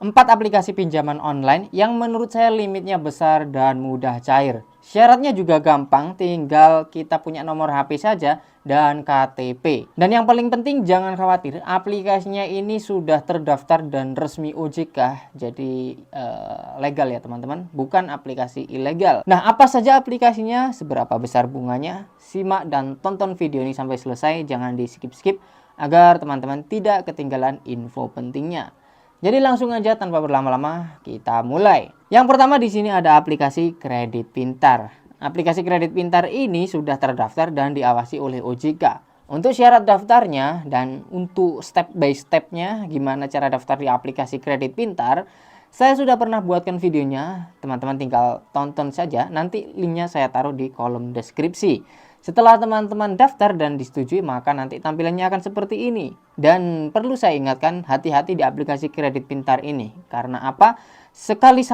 4 aplikasi pinjaman online yang menurut saya limitnya besar dan mudah cair. Syaratnya juga gampang, tinggal kita punya nomor HP saja dan KTP. Dan yang paling penting jangan khawatir, aplikasinya ini sudah terdaftar dan resmi OJK. Jadi legal ya teman-teman, bukan aplikasi ilegal. Nah, apa saja aplikasinya, seberapa besar bunganya? Simak dan tonton video ini sampai selesai, jangan di skip-skip agar teman-teman tidak ketinggalan info pentingnya. Jadi langsung aja tanpa berlama-lama kita mulai. Yang pertama di sini ada aplikasi Kredit Pintar. Aplikasi Kredit Pintar ini sudah terdaftar dan diawasi oleh OJK. Untuk syarat daftarnya dan untuk step by stepnya gimana cara daftar di aplikasi Kredit Pintar, saya sudah pernah buatkan videonya. Teman-teman tinggal tonton saja. Nanti linknya saya taruh di kolom deskripsi. Setelah teman-teman daftar dan disetujui, maka nanti tampilannya akan seperti ini. Dan perlu saya ingatkan, hati-hati di aplikasi Kredit Pintar ini. Karena apa? Sekali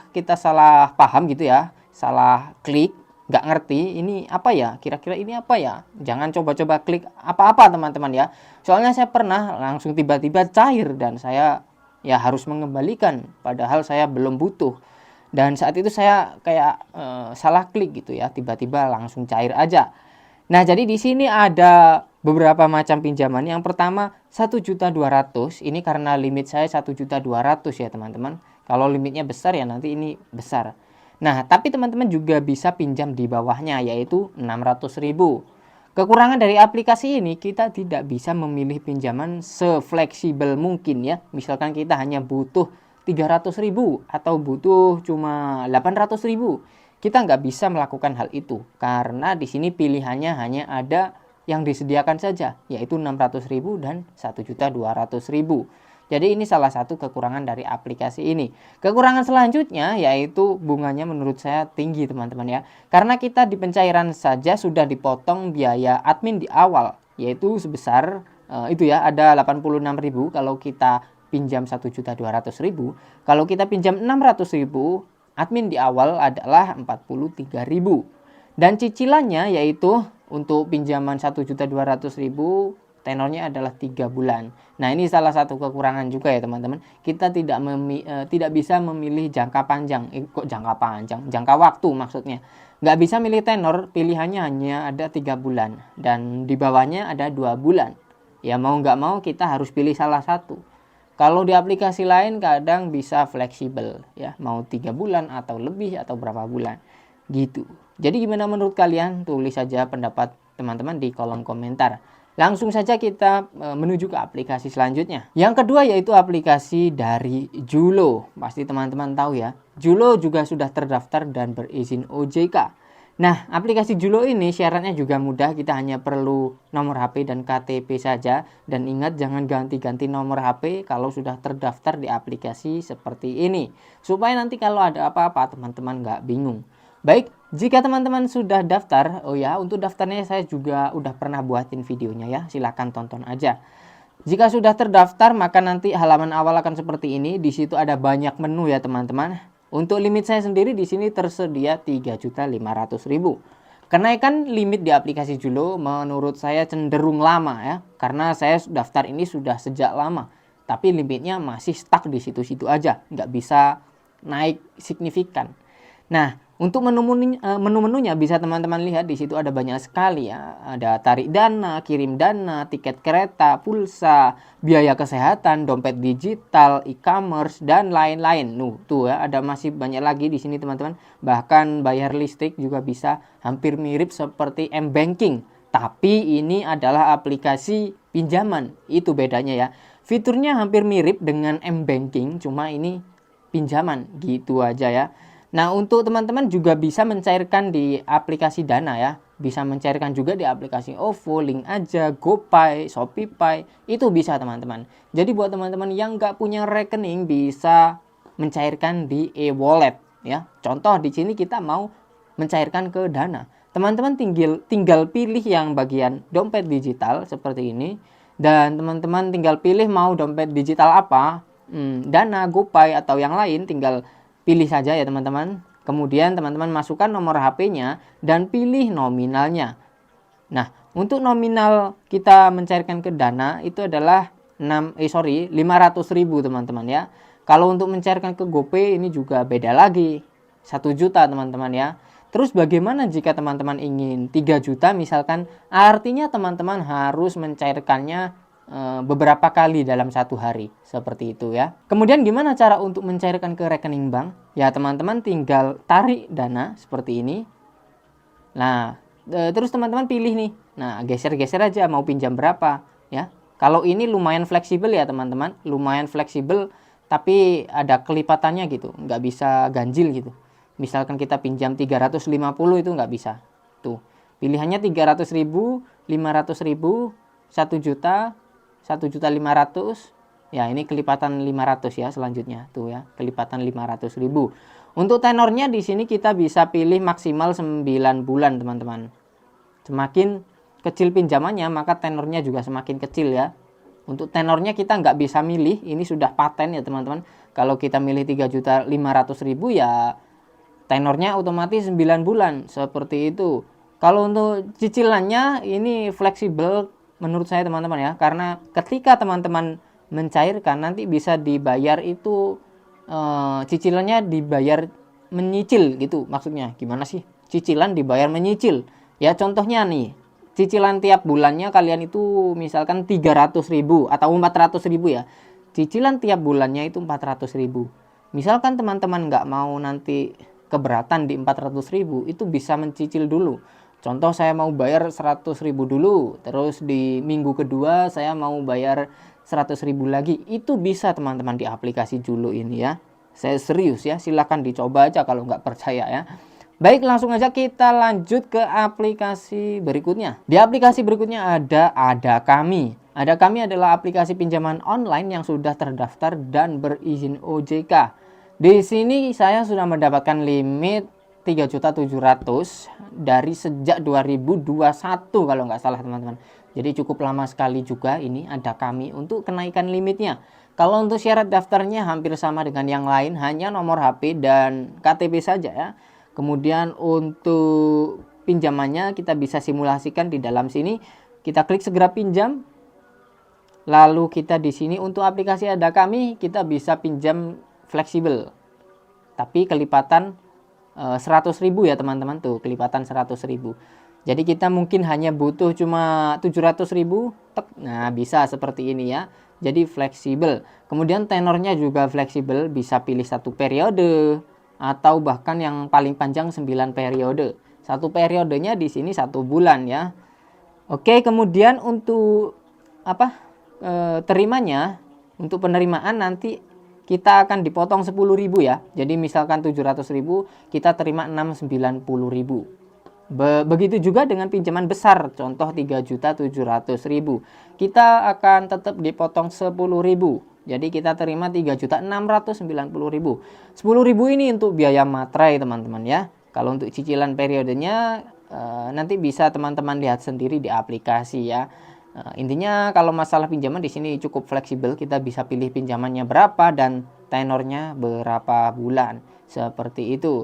kita salah paham gitu ya, salah klik, nggak ngerti, ini apa ya? Kira-kira ini apa ya? Jangan coba-coba klik apa-apa teman-teman ya. Soalnya saya pernah langsung tiba-tiba cair dan saya ya harus mengembalikan. Padahal saya belum butuh. Dan saat itu saya kayak salah klik gitu ya, tiba-tiba langsung cair aja. Nah, jadi di sini ada beberapa macam pinjaman. Yang pertama 1.200.000, ini karena limit saya 1.200.000 ya teman-teman. Kalau limitnya besar ya nanti ini besar. Nah, tapi teman-teman juga bisa pinjam di bawahnya, yaitu 600.000. Kekurangan dari aplikasi ini, kita tidak bisa memilih pinjaman sefleksibel mungkin ya. Misalkan kita hanya butuh 300.000 atau butuh cuma 800.000, kita nggak bisa melakukan hal itu karena di sini pilihannya hanya ada yang disediakan saja, yaitu 600.000 dan 1.200.000. Jadi ini salah satu kekurangan dari aplikasi ini. Kekurangan selanjutnya yaitu bunganya menurut saya tinggi teman-teman ya, karena kita di pencairan saja sudah dipotong biaya admin di awal, yaitu sebesar itu ya, ada 86.000 kalau kita pinjam 1.200.000. Kalau kita pinjam 600.000, admin di awal adalah 43.000. Dan cicilannya yaitu untuk pinjaman 1.200.000 tenornya adalah 3 bulan. Nah, ini salah satu kekurangan juga ya teman-teman. Kita tidak bisa memilih jangka panjang. Kok jangka panjang? Jangka waktu maksudnya. Nggak bisa milih tenor, pilihannya hanya ada 3 bulan. Dan di bawahnya ada 2 bulan. Ya mau nggak mau kita harus pilih salah satu. Kalau di aplikasi lain kadang bisa fleksibel ya, mau 3 bulan atau lebih atau berapa bulan gitu. Jadi gimana menurut kalian? Tulis saja pendapat teman-teman di kolom komentar. Langsung saja kita menuju ke aplikasi selanjutnya. Yang kedua yaitu aplikasi dari Julo. Pasti teman-teman tahu ya. Julo juga sudah terdaftar dan berizin OJK. Nah, aplikasi Julo ini syaratnya juga mudah, kita hanya perlu nomor HP dan KTP saja. Dan ingat jangan ganti-ganti nomor HP kalau sudah terdaftar di aplikasi seperti ini. Supaya nanti kalau ada apa-apa teman-teman nggak bingung. Baik, jika teman-teman sudah daftar, oh ya untuk daftarnya saya juga udah pernah buatin videonya ya, silahkan tonton aja. Jika sudah terdaftar maka nanti halaman awal akan seperti ini, di situ ada banyak menu ya teman-teman. Untuk limit saya sendiri di sini tersedia 3.500.000. Kenaikan limit di aplikasi Julo menurut saya cenderung lama ya, karena saya daftar ini sudah sejak lama. Tapi limitnya masih stuck di situ-situ aja, nggak bisa naik signifikan. Nah, untuk menu-menunya bisa teman-teman lihat di situ ada banyak sekali ya. Ada tarik dana, kirim dana, tiket kereta, pulsa, biaya kesehatan, dompet digital, e-commerce dan lain-lain. Tuh ya, ada masih banyak lagi di sini teman-teman. Bahkan bayar listrik juga bisa, hampir mirip seperti M-Banking. Tapi ini adalah aplikasi pinjaman. Itu bedanya ya. Fiturnya hampir mirip dengan M-Banking, cuma ini pinjaman gitu aja ya. Nah, untuk teman-teman juga bisa mencairkan di aplikasi Dana ya. Bisa mencairkan juga di aplikasi OVO, Link Aja, GoPay, ShopeePay. Itu bisa teman-teman. Jadi buat teman-teman yang nggak punya rekening bisa mencairkan di e-wallet ya. Contoh di sini kita mau mencairkan ke Dana. Teman-teman tinggal pilih yang bagian dompet digital seperti ini. Dan teman-teman tinggal pilih mau dompet digital apa. Dana, GoPay atau yang lain tinggal pilih saja ya teman-teman. Kemudian teman-teman masukkan nomor HP-nya dan pilih nominalnya. Nah, untuk nominal kita mencairkan ke Dana itu adalah 500.000 teman-teman ya. Kalau untuk mencairkan ke GoPay ini juga beda lagi, 1 juta teman-teman ya. Terus bagaimana jika teman-teman ingin 3 juta misalkan, artinya teman-teman harus mencairkannya beberapa kali dalam 1 hari, seperti itu ya. Kemudian gimana cara untuk mencairkan ke rekening bank? Ya teman-teman tinggal tarik dana seperti ini. Nah, terus teman-teman pilih nih. Nah, geser-geser aja mau pinjam berapa ya. Kalau ini lumayan fleksibel ya teman-teman, lumayan fleksibel tapi ada kelipatannya gitu, nggak bisa ganjil gitu. Misalkan kita pinjam 350 itu nggak bisa. Tuh, pilihannya 300.000, 500.000, 1 juta, 1.500.000. Ya, ini kelipatan 500 ya selanjutnya. Tuh ya, kelipatan 500.000. Untuk tenornya di sini kita bisa pilih maksimal 9 bulan, teman-teman. Semakin kecil pinjamannya, maka tenornya juga semakin kecil ya. Untuk tenornya kita nggak bisa milih, ini sudah paten ya teman-teman. Kalau kita milih 3.500.000 ya tenornya otomatis 9 bulan, seperti itu. Kalau untuk cicilannya ini fleksibel menurut saya teman-teman ya, karena ketika teman-teman mencairkan nanti bisa dibayar itu cicilannya dibayar menyicil gitu. Maksudnya gimana sih? Cicilan dibayar menyicil. Ya contohnya nih, cicilan tiap bulannya kalian itu misalkan 300.000 atau 400.000 ya. Cicilan tiap bulannya itu 400.000. Misalkan teman-teman nggak mau nanti keberatan di 400.000, itu bisa mencicil dulu. Contoh saya mau bayar 100.000 dulu, terus di minggu kedua saya mau bayar 100.000 lagi. Itu bisa teman-teman di aplikasi Julo ini ya. Saya serius ya, silahkan dicoba aja kalau nggak percaya ya. Baik, langsung aja kita lanjut ke aplikasi berikutnya. Di aplikasi berikutnya ada Kami. Ada Kami adalah aplikasi pinjaman online yang sudah terdaftar dan berizin OJK. Di sini saya sudah mendapatkan limit 3.700.000 dari sejak 2021 kalau nggak salah teman-teman. Jadi cukup lama sekali juga ini ada Kami untuk kenaikan limitnya. Kalau untuk syarat daftarnya hampir sama dengan yang lain, hanya nomor HP dan KTP saja ya. Kemudian untuk pinjamannya kita bisa simulasikan di dalam sini. Kita klik segera pinjam. Lalu kita di sini untuk aplikasi ada Kami, kita bisa pinjam fleksibel. Tapi kelipatan 100.000 ya teman-teman, tuh kelipatan 100.000. Jadi kita mungkin hanya butuh cuma 700.000, nah bisa seperti ini ya. Jadi fleksibel. Kemudian tenornya juga fleksibel, bisa pilih 1 periode atau bahkan yang paling panjang 9 periode. 1 periodenya di sini 1 bulan ya. Oke, kemudian untuk terimanya, untuk penerimaan nanti kita akan dipotong 10.000 ya. Jadi misalkan 700.000, kita terima 690.000. Begitu juga dengan pinjaman besar, contoh 3.700.000. Kita akan tetap dipotong 10.000. Jadi kita terima 3.690.000. 10.000 ini untuk biaya materai teman-teman ya. Kalau untuk cicilan periodenya nanti bisa teman-teman lihat sendiri di aplikasi ya. Intinya kalau masalah pinjaman di sini cukup fleksibel, kita bisa pilih pinjamannya berapa dan tenornya berapa bulan, seperti itu.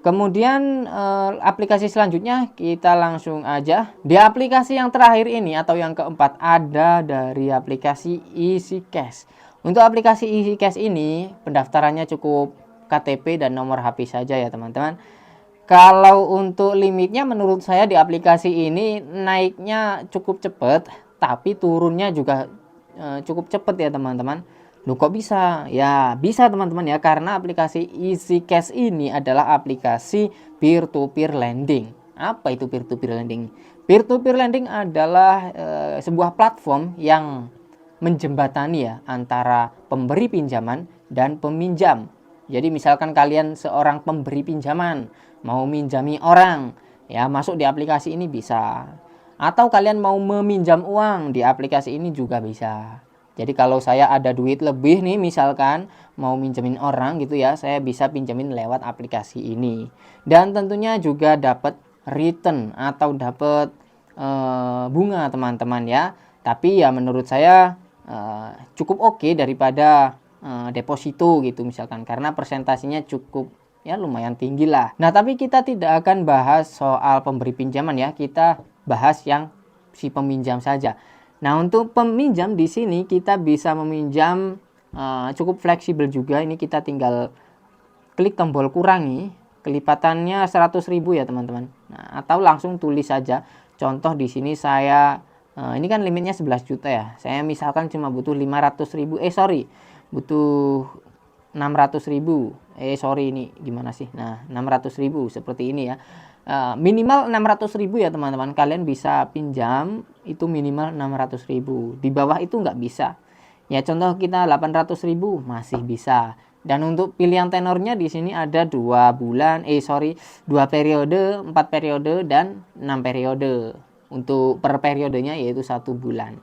Kemudian aplikasi selanjutnya kita langsung aja di aplikasi yang terakhir ini atau yang keempat, ada dari aplikasi EasyCash. Untuk aplikasi EasyCash ini pendaftarannya cukup KTP dan nomor HP saja ya teman-teman. Kalau untuk limitnya menurut saya di aplikasi ini naiknya cukup cepat, tapi turunnya juga cukup cepat ya teman-teman. Loh kok bisa? Ya bisa teman-teman ya, karena aplikasi EasyCash ini adalah aplikasi peer-to-peer lending. Apa itu peer-to-peer lending? Peer-to-peer lending adalah sebuah platform yang menjembatani ya antara pemberi pinjaman dan peminjam. Jadi misalkan kalian seorang pemberi pinjaman, mau minjami orang, ya masuk di aplikasi ini bisa. Atau kalian mau meminjam uang, di aplikasi ini juga bisa. Jadi kalau saya ada duit lebih nih, misalkan mau minjemin orang gitu ya, saya bisa pinjamin lewat aplikasi ini. Dan tentunya juga dapat return atau dapat bunga teman-teman ya. Tapi ya menurut saya cukup oke daripada deposito gitu misalkan, karena presentasinya cukup ya lumayan tinggi lah. Nah tapi kita tidak akan bahas soal pemberi pinjaman ya, kita bahas yang si peminjam saja. Nah untuk peminjam di sini kita bisa meminjam cukup fleksibel juga. Ini kita tinggal klik tombol kurangi, kelipatannya 100.000 ya teman-teman. Nah, atau langsung tulis saja. Contoh di sini saya ini kan limitnya 11 juta ya. Saya misalkan cuma butuh 500.000. Butuh 600.000. Ini gimana sih? Nah, 600.000 seperti ini ya. Minimal 600.000 ya teman-teman. Kalian bisa pinjam itu minimal 600.000. Di bawah itu nggak bisa. Ya contoh kita 800.000 masih bisa. Dan untuk pilihan tenornya di sini ada 2 bulan, 2 periode, 4 periode, dan 6 periode. Untuk per periodenya yaitu 1 bulan.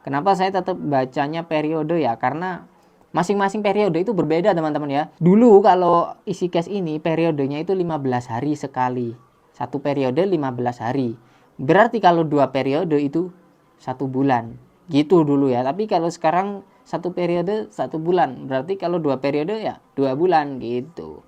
Kenapa saya tetap bacanya periode ya? Karena masing-masing periode itu berbeda teman-teman ya. Dulu kalau isi cash ini periodenya itu 15 hari sekali. Satu periode 15 hari. Berarti kalau 2 periode itu 1 bulan. Gitu dulu ya. Tapi kalau sekarang 1 periode 1 bulan. Berarti kalau 2 periode ya 2 bulan gitu.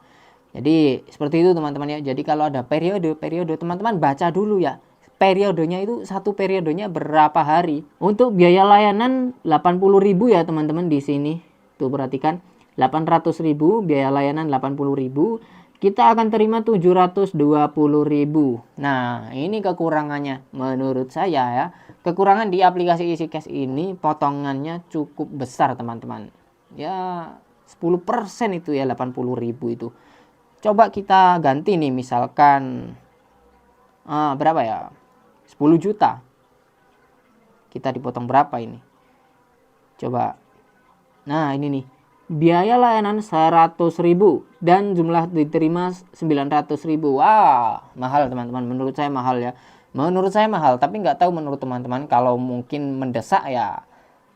Jadi seperti itu teman-teman ya. Jadi kalau ada periode teman-teman baca dulu ya. Periodenya itu satu periodenya berapa hari. Untuk biaya layanan 80.000 ya teman-teman di sini. Tuh perhatikan 800.000 biaya layanan 80.000. Kita akan terima 720.000. Nah, ini kekurangannya menurut saya ya. Kekurangan di aplikasi EasyCash ini potongannya cukup besar teman-teman. Ya 10% itu ya 80.000 itu. Coba kita ganti nih misalkan berapa ya? 10 juta. Kita dipotong berapa ini? Coba. Nah, ini nih. Biaya layanan 100.000 dan jumlah diterima 900.000. Wah, mahal teman-teman. Menurut saya mahal ya. Menurut saya mahal, tapi nggak tahu menurut teman-teman. Kalau mungkin mendesak ya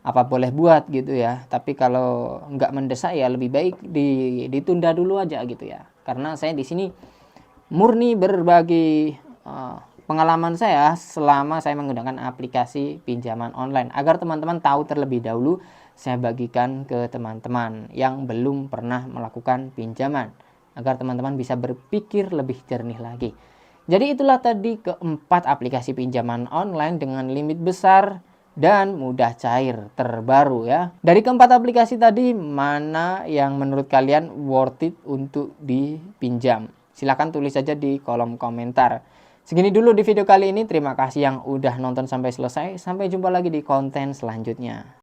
apa boleh buat gitu ya. Tapi kalau nggak mendesak ya lebih baik ditunda dulu aja gitu ya. Karena saya di sini murni berbagi pengalaman saya selama saya menggunakan aplikasi pinjaman online agar teman-teman tahu terlebih dahulu. Saya bagikan ke teman-teman yang belum pernah melakukan pinjaman agar teman-teman bisa berpikir lebih jernih lagi. Jadi itulah tadi keempat aplikasi pinjaman online dengan limit besar dan mudah cair terbaru ya. Dari keempat aplikasi tadi, mana yang menurut kalian worth it untuk dipinjam? Silahkan tulis saja di kolom komentar. Segini dulu di video kali ini. Terima kasih yang udah nonton sampai selesai. Sampai jumpa lagi di konten selanjutnya.